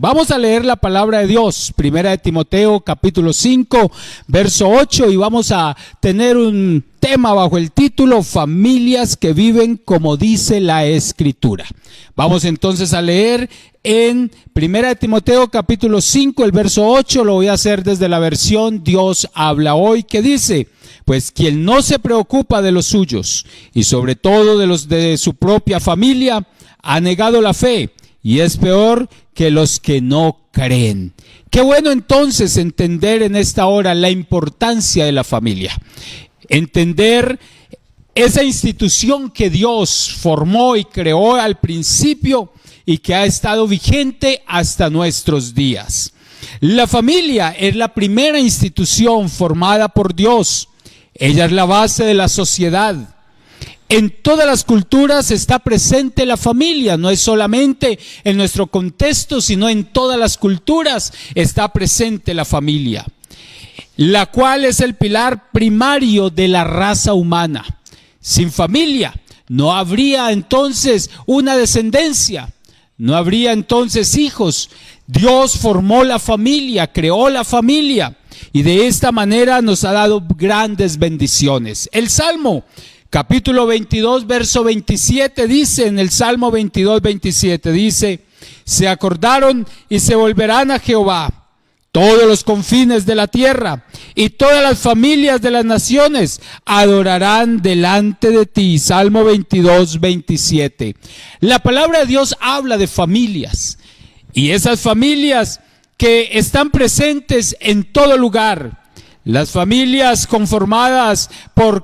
Vamos a leer la palabra de Dios, Primera de Timoteo, capítulo 5, verso 8, y vamos a tener un tema bajo el título Familias que viven como dice la Escritura. Vamos entonces a leer en Primera de Timoteo, capítulo 5, el verso 8, lo voy a hacer desde la versión Dios habla hoy, que dice: pues quien no se preocupa de los suyos, y sobre todo de los de su propia familia, ha negado la fe, y es peor que los que no creen. Qué bueno entonces entender en esta hora la importancia de la familia. Entender esa institución que Dios formó y creó al principio y que ha estado vigente hasta nuestros días. La familia es la primera institución formada por Dios. Ella es la base de la sociedad. En todas las culturas está presente la familia, no es solamente en nuestro contexto, sino en todas las culturas está presente la familia, la cual es el pilar primario de la raza humana. Sin familia no habría entonces una descendencia, no habría entonces hijos. Dios formó la familia, creó la familia y de esta manera nos ha dado grandes bendiciones. El Salmo capítulo 22, verso 27 dice, en el Salmo 22, 27 dice: se acordaron y se volverán a Jehová todos los confines de la tierra, y todas las familias de las naciones adorarán delante de ti. Salmo 22, 27. La palabra de Dios habla de familias, y esas familias que están presentes en todo lugar. Las familias conformadas por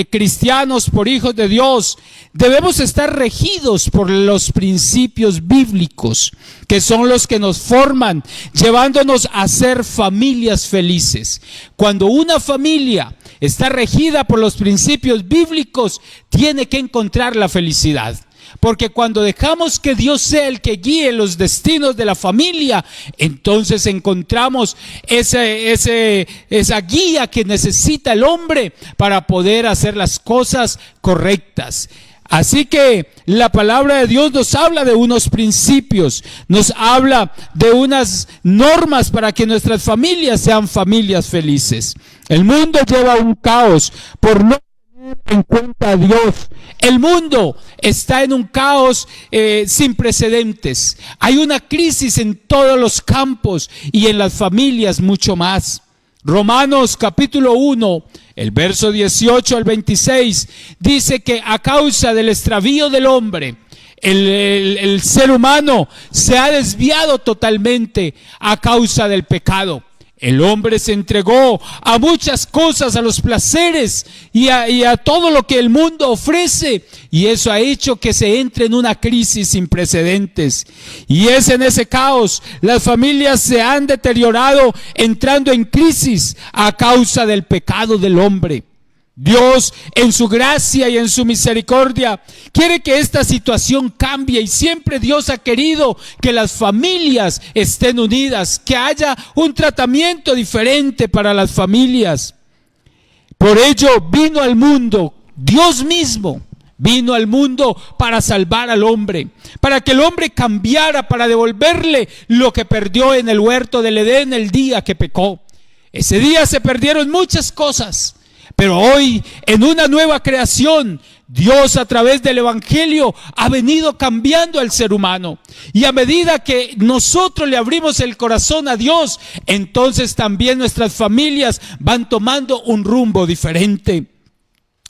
cristianos, por hijos de Dios, debemos estar regidos por los principios bíblicos, que son los que nos forman, llevándonos a ser familias felices. Cuando una familia está regida por los principios bíblicos, tiene que encontrar la felicidad. Porque cuando dejamos que Dios sea el que guíe los destinos de la familia, entonces encontramos esa guía que necesita el hombre para poder hacer las cosas correctas. Así que la palabra de Dios nos habla de unos principios, nos habla de unas normas para que nuestras familias sean familias felices. El mundo lleva un caos por no en cuenta a Dios. El mundo está en un caos sin precedentes. Hay una crisis en todos los campos y en las familias mucho más. Romanos capítulo 1, el verso 18 al 26 dice que a causa del extravío del hombre, el ser humano se ha desviado totalmente a causa del pecado. El hombre se entregó a muchas cosas, a los placeres y a todo lo que el mundo ofrece, y eso ha hecho que se entre en una crisis sin precedentes. Y es en ese caos, las familias se han deteriorado, entrando en crisis a causa del pecado del hombre. Dios, en su gracia y en su misericordia, quiere que esta situación cambie, y siempre Dios ha querido que las familias estén unidas, que haya un tratamiento diferente para las familias. Por ello vino al mundo, Dios mismo vino al mundo para salvar al hombre, para que el hombre cambiara, para devolverle lo que perdió en el huerto del Edén el día que pecó. Ese día se perdieron muchas cosas, pero hoy, en una nueva creación, Dios a través del Evangelio ha venido cambiando al ser humano. Y a medida que nosotros le abrimos el corazón a Dios, entonces también nuestras familias van tomando un rumbo diferente.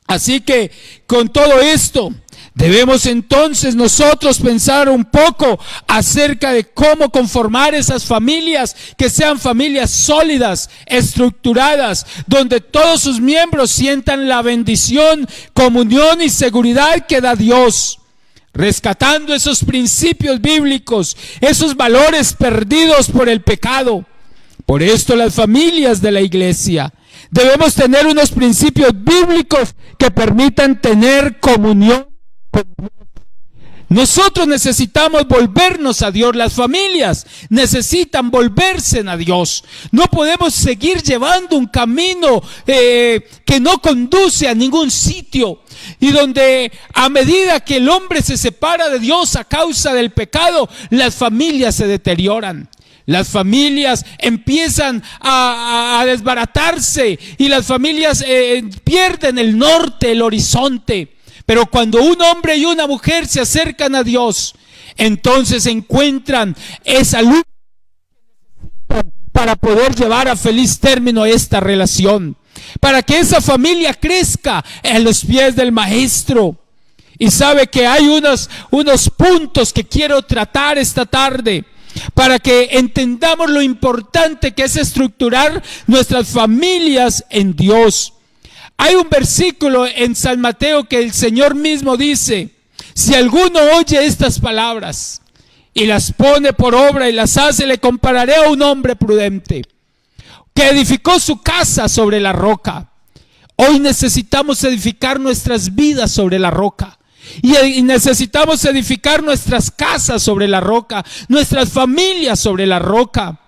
Así que con todo esto, debemos entonces nosotros pensar un poco acerca de cómo conformar esas familias, que sean familias sólidas, estructuradas, donde todos sus miembros sientan la bendición, comunión y seguridad que da Dios, rescatando esos principios bíblicos, esos valores perdidos por el pecado. Por esto las familias de la iglesia debemos tener unos principios bíblicos que permitan tener comunión con Dios. Nosotros necesitamos volvernos a Dios. Las familias necesitan volverse a Dios. No podemos seguir llevando un camino que no conduce a ningún sitio. y donde a medida que el hombre se separa de Dios a causa del pecado, las familias se deterioran. Las familias empiezan a desbaratarse y las familias pierden el norte, el horizonte. Pero cuando un hombre y una mujer se acercan a Dios, entonces encuentran esa luz para poder llevar a feliz término esta relación, para que esa familia crezca en los pies del Maestro. Y sabe que hay unos puntos que quiero tratar esta tarde, para que entendamos lo importante que es estructurar nuestras familias en Dios. Hay un versículo en San Mateo que el Señor mismo dice: si alguno oye estas palabras y las pone por obra y las hace, le compararé a un hombre prudente que edificó su casa sobre la roca. Hoy necesitamos edificar nuestras vidas sobre la roca. Y necesitamos edificar nuestras casas sobre la roca, nuestras familias sobre la roca.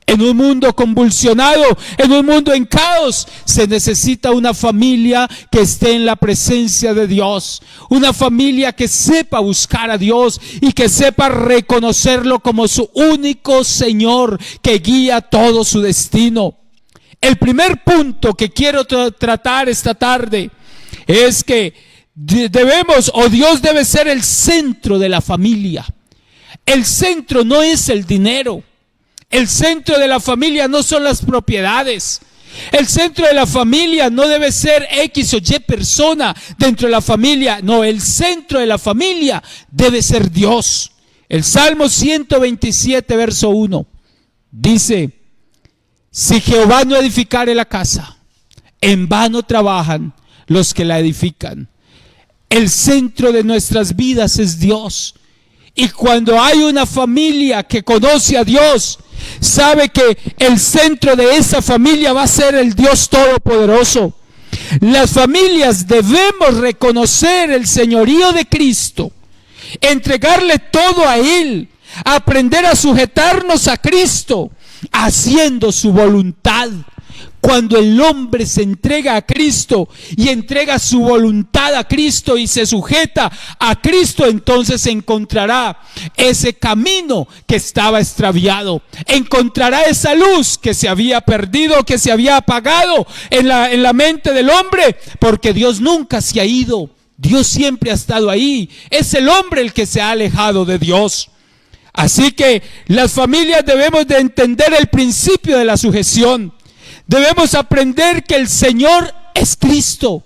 En un mundo convulsionado, en un mundo en caos, se necesita una familia que esté en la presencia de Dios. Una familia que sepa buscar a Dios y que sepa reconocerlo como su único Señor que guía todo su destino. El primer punto que quiero tratar esta tarde es que Dios debe ser el centro de la familia. El centro no es el dinero. El centro de la familia no son las propiedades. El centro de la familia no debe ser X o Y persona dentro de la familia. No, el centro de la familia debe ser Dios. El Salmo 127, verso 1, dice: si Jehová no edificare la casa, en vano trabajan los que la edifican. El centro de nuestras vidas es Dios. Y cuando hay una familia que conoce a Dios, sabe que el centro de esa familia va a ser el Dios Todopoderoso. Las familias debemos reconocer el señorío de Cristo, entregarle todo a Él, aprender a sujetarnos a Cristo, haciendo su voluntad. Cuando el hombre se entrega a Cristo y entrega su voluntad a Cristo y se sujeta a Cristo, entonces encontrará ese camino que estaba extraviado. Encontrará esa luz que se había perdido, que se había apagado en la mente del hombre, porque Dios nunca se ha ido. Dios siempre ha estado ahí. Es el hombre el que se ha alejado de Dios. Así que las familias debemos de entender el principio de la sujeción. Debemos aprender que el Señor es Cristo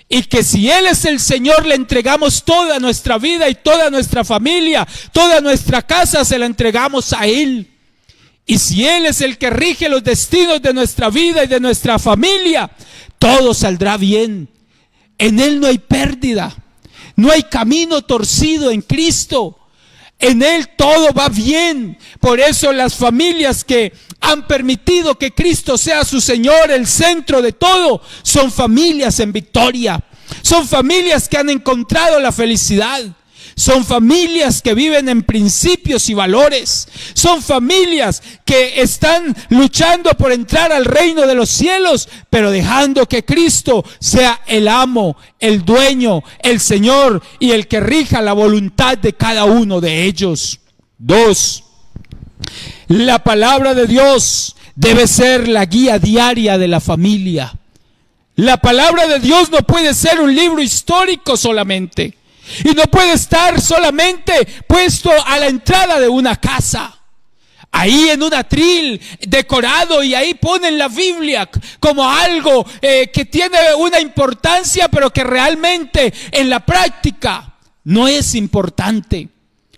y que si Él es el Señor, le entregamos toda nuestra vida y toda nuestra familia, toda nuestra casa se la entregamos a Él. Y si Él es el que rige los destinos de nuestra vida y de nuestra familia, todo saldrá bien. En Él no hay pérdida, no hay camino torcido en Cristo. En Él todo va bien. Por eso las familias que han permitido que Cristo sea su Señor, el centro de todo, son familias en victoria. Son familias que han encontrado la felicidad. Son familias que viven en principios y valores. Son familias que están luchando por entrar al reino de los cielos, pero dejando que Cristo sea el amo, el dueño, el Señor y el que rija la voluntad de cada uno de ellos. 2. La palabra de Dios debe ser la guía diaria de la familia. La palabra de Dios no puede ser un libro histórico solamente. Y no puede estar solamente puesto a la entrada de una casa, ahí en un atril decorado, y ahí ponen la Biblia como algo que tiene una importancia, pero que realmente en la práctica no es importante.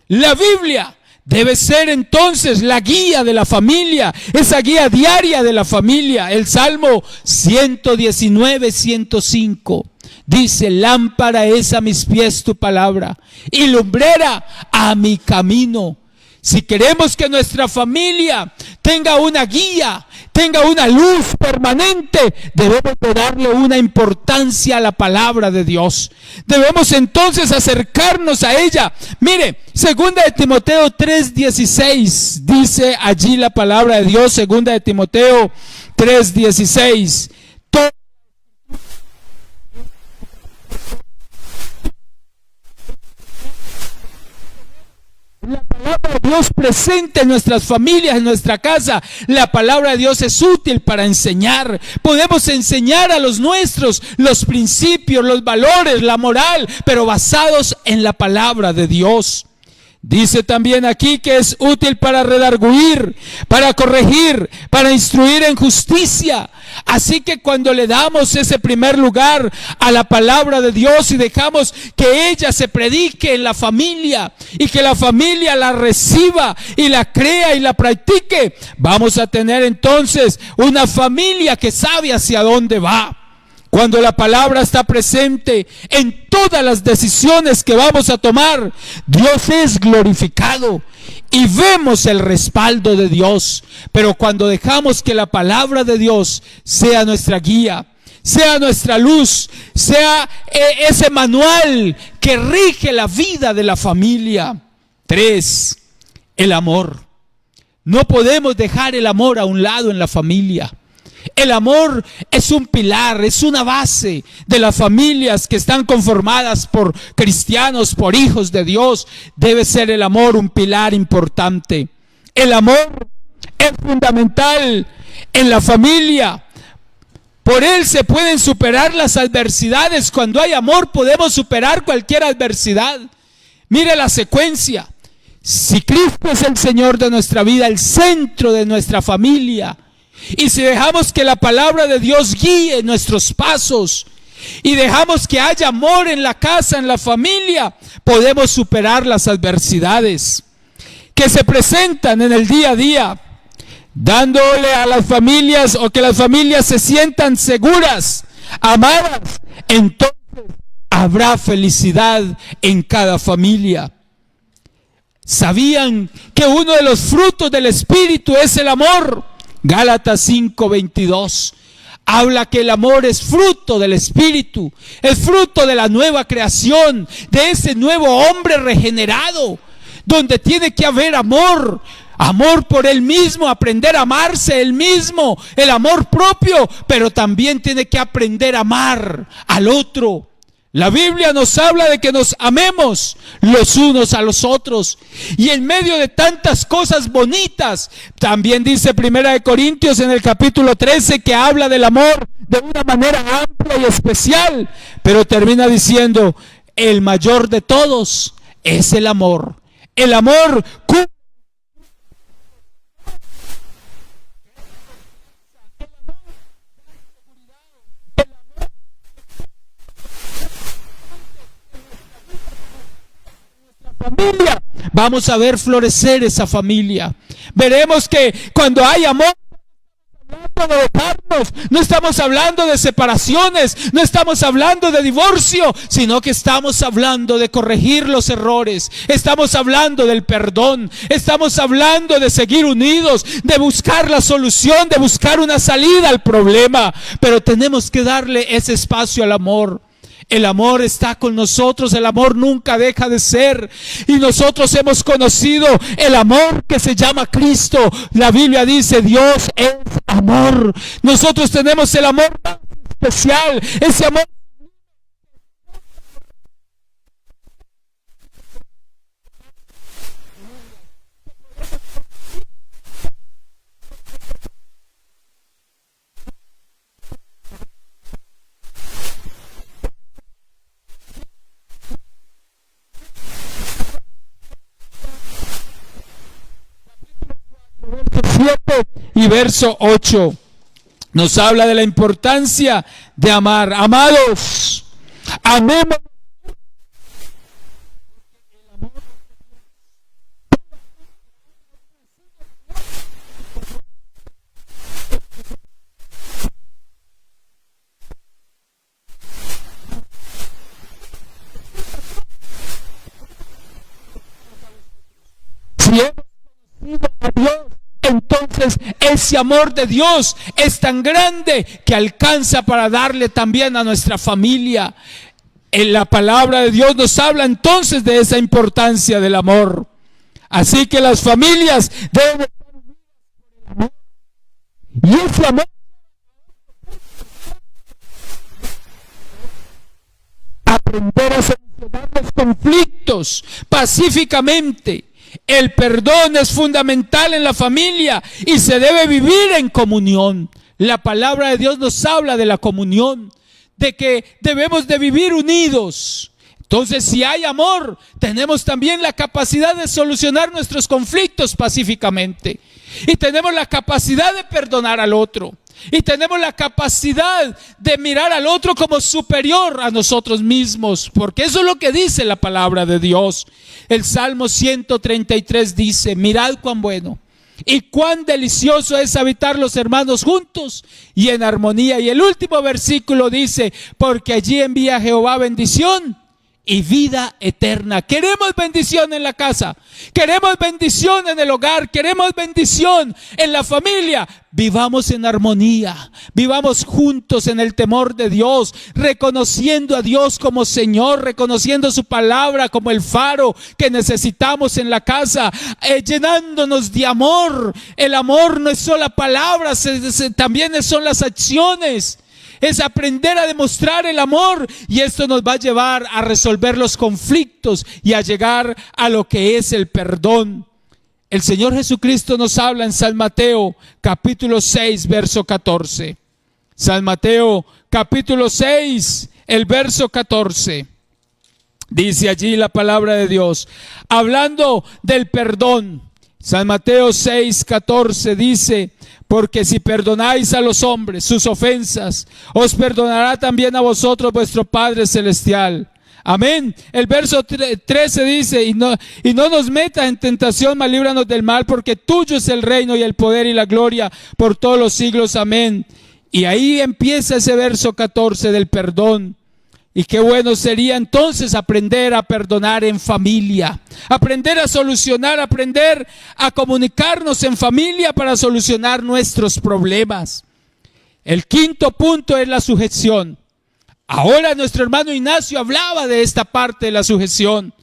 La Biblia debe ser entonces la guía de la familia, esa guía diaria de la familia. El Salmo 119, 105 dice: lámpara es a mis pies tu palabra y lumbrera a mi camino. Si queremos que nuestra familia tenga una guía, tenga una luz permanente, debemos de darle una importancia a la palabra de Dios. Debemos entonces acercarnos a ella. Mire, 2 de Timoteo 3:16 dice allí la palabra de Dios. 2 de Timoteo 3:16. palabra de Dios presente en nuestras familias, en nuestra casa. La palabra de Dios es útil para enseñar. Podemos enseñar a los nuestros los principios, los valores, la moral, pero basados en la palabra de Dios. Dice también aquí que es útil para redarguir, para corregir, para instruir en justicia. Así que cuando le damos ese primer lugar a la palabra de Dios y dejamos que ella se predique en la familia y que la familia la reciba y la crea y la practique, vamos a tener entonces una familia que sabe hacia dónde va. Cuando la palabra está presente en todas las decisiones que vamos a tomar, Dios es glorificado y vemos el respaldo de Dios. Pero cuando dejamos que la palabra de Dios sea nuestra guía, sea nuestra luz, sea ese manual que rige la vida de la familia. 3, el amor. No podemos dejar el amor a un lado en la familia. El amor es un pilar, es una base de las familias que están conformadas por cristianos, por hijos de Dios. Debe ser el amor un pilar importante. El amor es fundamental en la familia. Por él se pueden superar las adversidades. Cuando hay amor podemos superar cualquier adversidad. Mire la secuencia. Si Cristo es el Señor de nuestra vida, el centro de nuestra familia, y si dejamos que la palabra de Dios guíe nuestros pasos y dejamos que haya amor en la casa, en la familia, podemos superar las adversidades que se presentan en el día a día, dándole a las familias o que las familias se sientan seguras, amadas. Entonces habrá felicidad en cada familia. ¿Sabían que uno de los frutos del Espíritu es el amor? Gálatas 5:22 habla que el amor es fruto del Espíritu, es fruto de la nueva creación, de ese nuevo hombre regenerado, donde tiene que haber amor, amor por él mismo, aprender a amarse él mismo, el amor propio, pero también tiene que aprender a amar al otro. La Biblia nos habla de que nos amemos los unos a los otros. Y en medio de tantas cosas bonitas, también dice 1 Corintios en el capítulo 13 que habla del amor de una manera amplia y especial. Pero termina diciendo, el mayor de todos es el amor. El amor familia, vamos a ver florecer esa familia. Veremos que cuando hay amor, no estamos hablando de dejarnos, no estamos hablando de separaciones, no estamos hablando de divorcio, sino que estamos hablando de corregir los errores, estamos hablando del perdón, estamos hablando de seguir unidos, de buscar la solución, de buscar una salida al problema, pero tenemos que darle ese espacio al amor. El amor está con nosotros, el amor nunca deja de ser. Y nosotros hemos conocido el amor que se llama Cristo. La Biblia dice, Dios es amor. Nosotros tenemos el amor más especial, ese amor. Y verso 8 nos habla de la importancia de amar. Amados, amemos. Si hemos conocido a Dios, entonces ese amor de Dios es tan grande que alcanza para darle también a nuestra familia. En la palabra de Dios nos habla entonces de esa importancia del amor. Así que las familias deben estar unidas por el amor. Y ese amor aprender a solucionar los conflictos pacíficamente. El perdón es fundamental en la familia y se debe vivir en comunión. La palabra de Dios nos habla de la comunión, de que debemos de vivir unidos. Entonces, si hay amor, tenemos también la capacidad de solucionar nuestros conflictos pacíficamente. Y tenemos la capacidad de perdonar al otro. Y tenemos la capacidad de mirar al otro como superior a nosotros mismos, porque eso es lo que dice la palabra de Dios. El Salmo 133 dice: mirad cuán bueno y cuán delicioso es habitar los hermanos juntos y en armonía. Y el último versículo dice: porque allí envía Jehová bendición y vida eterna. Queremos bendición en la casa, queremos bendición en el hogar, queremos bendición en la familia. Vivamos en armonía, vivamos juntos en el temor de Dios, reconociendo a Dios como Señor, reconociendo su palabra como el faro que necesitamos en la casa, llenándonos de amor. El amor no es solo palabras, también son las acciones. Es aprender a demostrar el amor, y esto nos va a llevar a resolver los conflictos y a llegar a lo que es el perdón. El Señor Jesucristo nos habla en San Mateo capítulo 6 verso 14. San Mateo capítulo 6, el verso 14. Dice allí la palabra de Dios, hablando del perdón. San Mateo 6, 14 dice: porque si perdonáis a los hombres sus ofensas, os perdonará también a vosotros vuestro Padre Celestial. Amén. El verso 13 dice: y no nos metas en tentación, mas líbranos del mal, porque tuyo es el reino y el poder y la gloria por todos los siglos. Amén. Y ahí empieza ese verso 14 del perdón. Y qué bueno sería entonces aprender a perdonar en familia, aprender a solucionar, aprender a comunicarnos en familia para solucionar nuestros problemas. El quinto punto es la sujeción. Ahora nuestro hermano Ignacio hablaba de esta parte de la sujeción,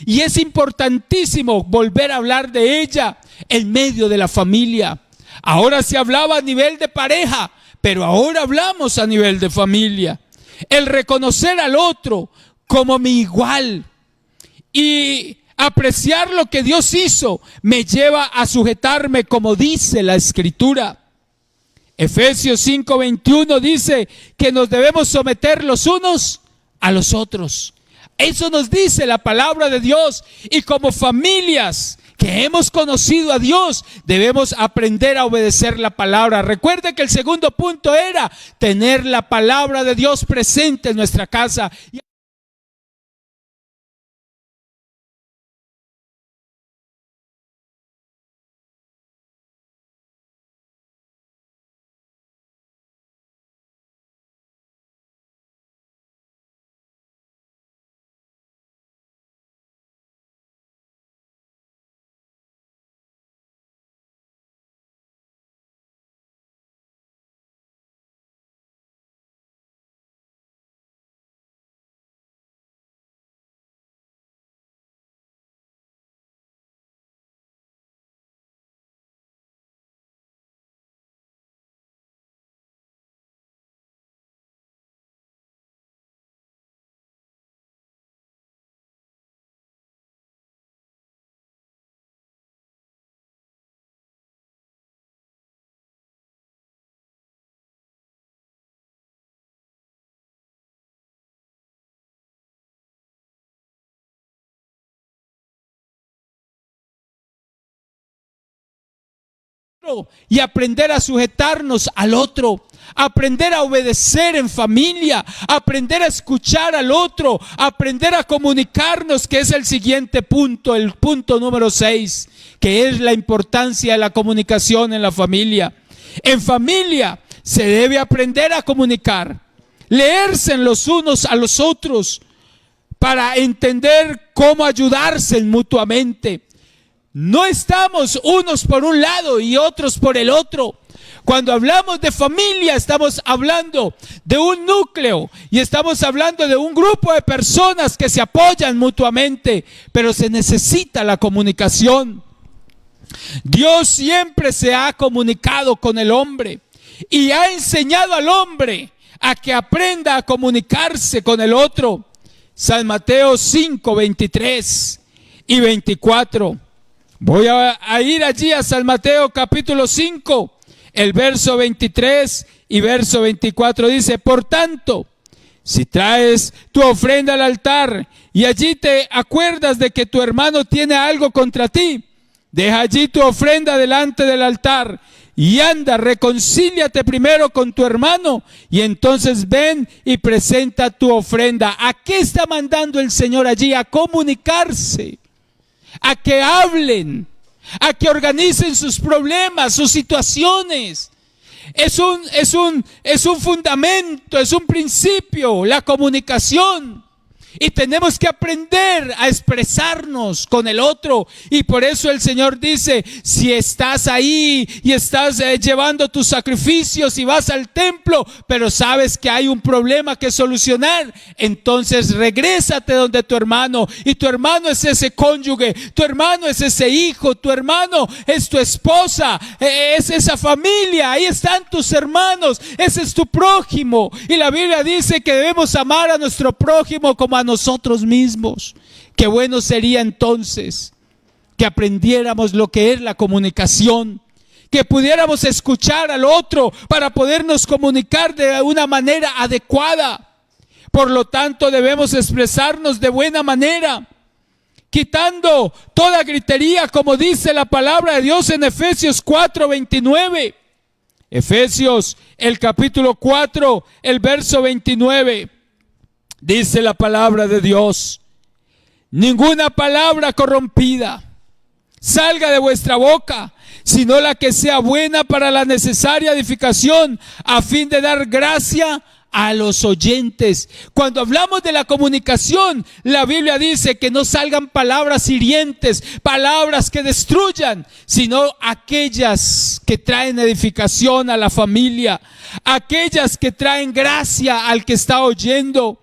y es importantísimo volver a hablar de ella en medio de la familia. Ahora se hablaba a nivel de pareja, pero ahora hablamos a nivel de familia. El reconocer al otro como mi igual y apreciar lo que Dios hizo me lleva a sujetarme como dice la Escritura. Efesios 5:21 dice que nos debemos someter los unos a los otros. Eso nos dice la palabra de Dios, y como familias que hemos conocido a Dios, debemos aprender a obedecer la palabra. Recuerde que el segundo punto era tener la palabra de Dios presente en nuestra casa. Y aprender a sujetarnos al otro, aprender a obedecer en familia, aprender a escuchar al otro, aprender a comunicarnos, que es el siguiente punto, el punto número 6, que es la importancia de la comunicación en la familia. En familia se debe aprender a comunicar, leerse en los unos a los otros para entender cómo ayudarse mutuamente. No estamos unos por un lado y otros por el otro. Cuando hablamos de familia, estamos hablando de un núcleo y estamos hablando de un grupo de personas que se apoyan mutuamente, pero se necesita la comunicación. Dios siempre se ha comunicado con el hombre y ha enseñado al hombre a que aprenda a comunicarse con el otro. San Mateo 5, 23 y 24. Voy a ir allí a San Mateo capítulo 5, el verso 23 y verso 24 dice: por tanto, si traes tu ofrenda al altar y allí te acuerdas de que tu hermano tiene algo contra ti, deja allí tu ofrenda delante del altar y anda, reconcíliate primero con tu hermano y entonces ven y presenta tu ofrenda. ¿A qué está mandando el Señor allí? A comunicarse, a que hablen, a que organicen sus problemas, sus situaciones. Es un fundamento, es un principio, la comunicación. Y tenemos que aprender a expresarnos con el otro. Y por eso el Señor dice: si estás ahí y estás llevando tus sacrificios y vas al templo, pero sabes que hay un problema que solucionar, entonces regrésate donde tu hermano. Y tu hermano es ese cónyuge, tu hermano es ese hijo, tu hermano es tu esposa, es esa familia. Ahí están tus hermanos, ese es tu prójimo. Y la Biblia dice que debemos amar a nuestro prójimo como a nosotros mismos. Qué bueno sería entonces que aprendiéramos lo que es la comunicación, que pudiéramos escuchar al otro para podernos comunicar de una manera adecuada. Por lo tanto, debemos expresarnos de buena manera, quitando toda gritería, como dice la palabra de Dios en Efesios 4:29. Efesios, el capítulo 4, el verso 29. Dice la palabra de Dios: ninguna palabra corrompida salga de vuestra boca, sino la que sea buena para la necesaria edificación, a fin de dar gracia a los oyentes. Cuando hablamos de la comunicación, la Biblia dice que no salgan palabras hirientes, palabras que destruyan, sino aquellas que traen edificación a la familia, aquellas que traen gracia al que está oyendo.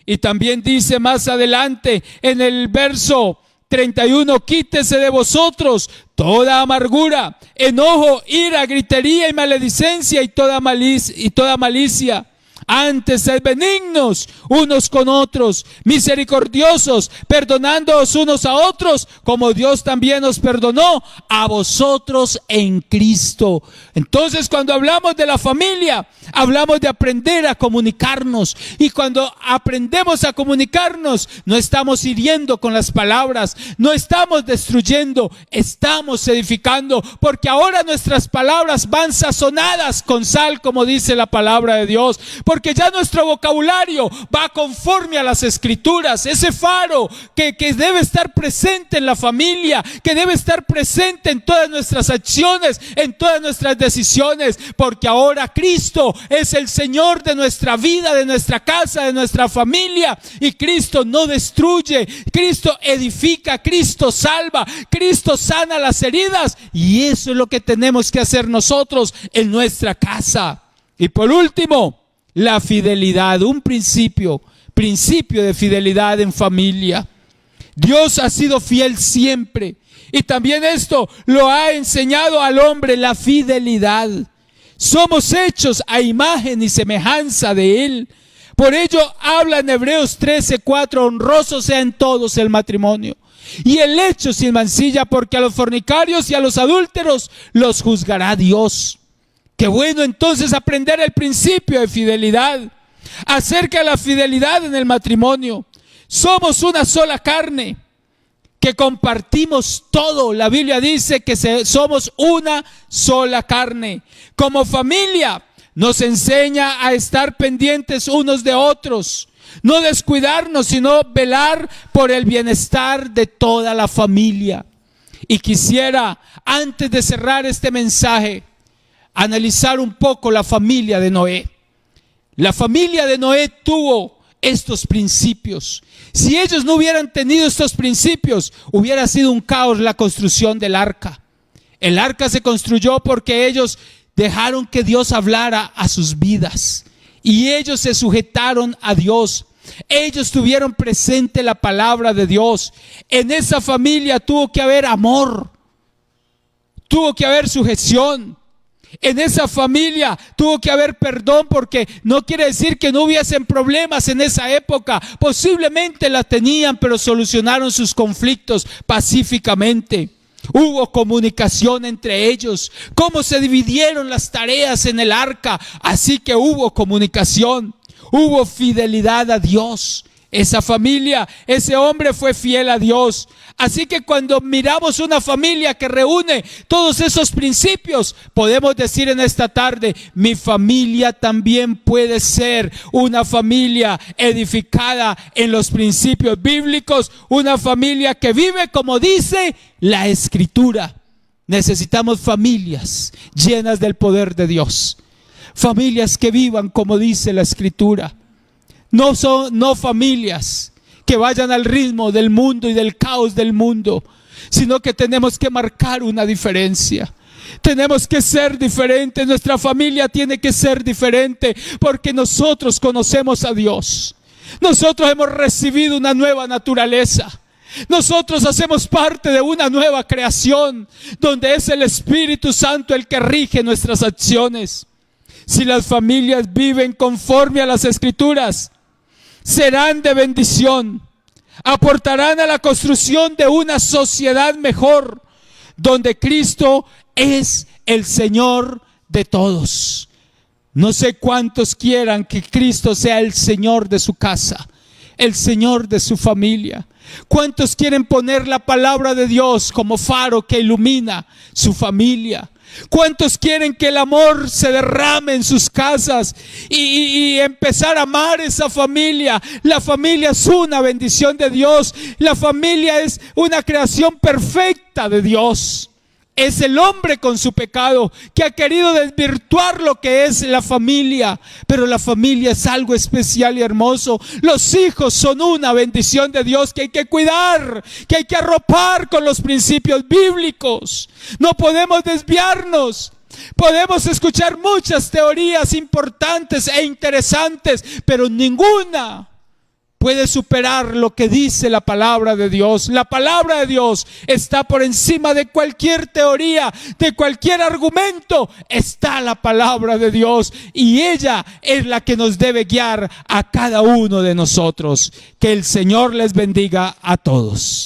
Y también dice más adelante en el verso 31: quítese de vosotros toda amargura, enojo, ira, gritería y maledicencia y toda malicia. Antes, sed benignos unos con otros, misericordiosos, perdonándoos unos a otros, como Dios también os perdonó a vosotros en Cristo. Entonces, cuando hablamos de la familia, hablamos de aprender a comunicarnos. Y cuando aprendemos a comunicarnos, no estamos hiriendo con las palabras, no estamos destruyendo, estamos edificando, porque ahora nuestras palabras van sazonadas con sal, como dice la palabra de Dios. Porque ya nuestro vocabulario va conforme a las Escrituras. Ese faro que debe estar presente en la familia, que debe estar presente en todas nuestras acciones, en todas nuestras decisiones. Porque ahora Cristo es el Señor de nuestra vida, de nuestra casa, de nuestra familia. Y Cristo no destruye, Cristo edifica, Cristo salva, Cristo sana las heridas. Y eso es lo que tenemos que hacer nosotros en nuestra casa. Y por último, la fidelidad, un principio de fidelidad en familia. Dios ha sido fiel siempre, y también esto lo ha enseñado al hombre, la fidelidad. Somos hechos a imagen y semejanza de Él. Por ello habla en Hebreos 13:4: honroso sea en todos el matrimonio y el hecho sin mancilla, porque a los fornicarios y a los adúlteros los juzgará Dios. Qué bueno entonces aprender el principio de fidelidad. Acerca de la fidelidad en el matrimonio, somos una sola carne, que compartimos todo. La Biblia dice que somos una sola carne. Como familia nos enseña a estar pendientes unos de otros, no descuidarnos, sino velar por el bienestar de toda la familia. Y quisiera, antes de cerrar este mensaje, analizar un poco la familia de Noé. La familia de Noé tuvo estos principios. Si ellos no hubieran tenido estos principios, hubiera sido un caos la construcción del arca. El arca se construyó porque ellos dejaron que Dios hablara a sus vidas, y ellos se sujetaron a Dios. Ellos tuvieron presente la palabra de Dios. En esa familia tuvo que haber amor, tuvo que haber sujeción. En esa familia tuvo que haber perdón, porque no quiere decir que no hubiesen problemas en esa época. Posiblemente la tenían, pero solucionaron sus conflictos pacíficamente. Hubo comunicación entre ellos. Cómo se dividieron las tareas en el arca. Así que hubo comunicación. Hubo fidelidad a Dios. Esa familia, ese hombre fue fiel a Dios. Así que cuando miramos una familia que reúne todos esos principios, podemos decir en esta tarde: mi familia también puede ser una familia edificada en los principios bíblicos, una familia que vive como dice la Escritura. Necesitamos familias llenas del poder de Dios, familias que vivan como dice la Escritura. No familias que vayan al ritmo del mundo y del caos del mundo, sino que tenemos que marcar una diferencia. Tenemos que ser diferentes. Nuestra familia tiene que ser diferente porque nosotros conocemos a Dios. Nosotros hemos recibido una nueva naturaleza. Nosotros hacemos parte de una nueva creación donde es el Espíritu Santo el que rige nuestras acciones. Si las familias viven conforme a las Escrituras, serán de bendición, aportarán a la construcción de una sociedad mejor, donde Cristo es el Señor de todos. No sé cuántos quieran que Cristo sea el Señor de su casa, el Señor de su familia. ¿Cuántos quieren poner la palabra de Dios como faro que ilumina su familia? ¿Cuántos quieren que el amor se derrame en sus casas y empezar a amar esa familia? La familia es una bendición de Dios. La familia es una creación perfecta de Dios. Es el hombre con su pecado que ha querido desvirtuar lo que es la familia. Pero la familia es algo especial y hermoso. Los hijos son una bendición de Dios que hay que cuidar, que hay que arropar con los principios bíblicos. No podemos desviarnos. Podemos escuchar muchas teorías importantes e interesantes, pero ninguna puede superar lo que dice la palabra de Dios. La palabra de Dios está por encima de cualquier teoría, de cualquier argumento. Está la palabra de Dios y ella es la que nos debe guiar a cada uno de nosotros. Que el Señor les bendiga a todos.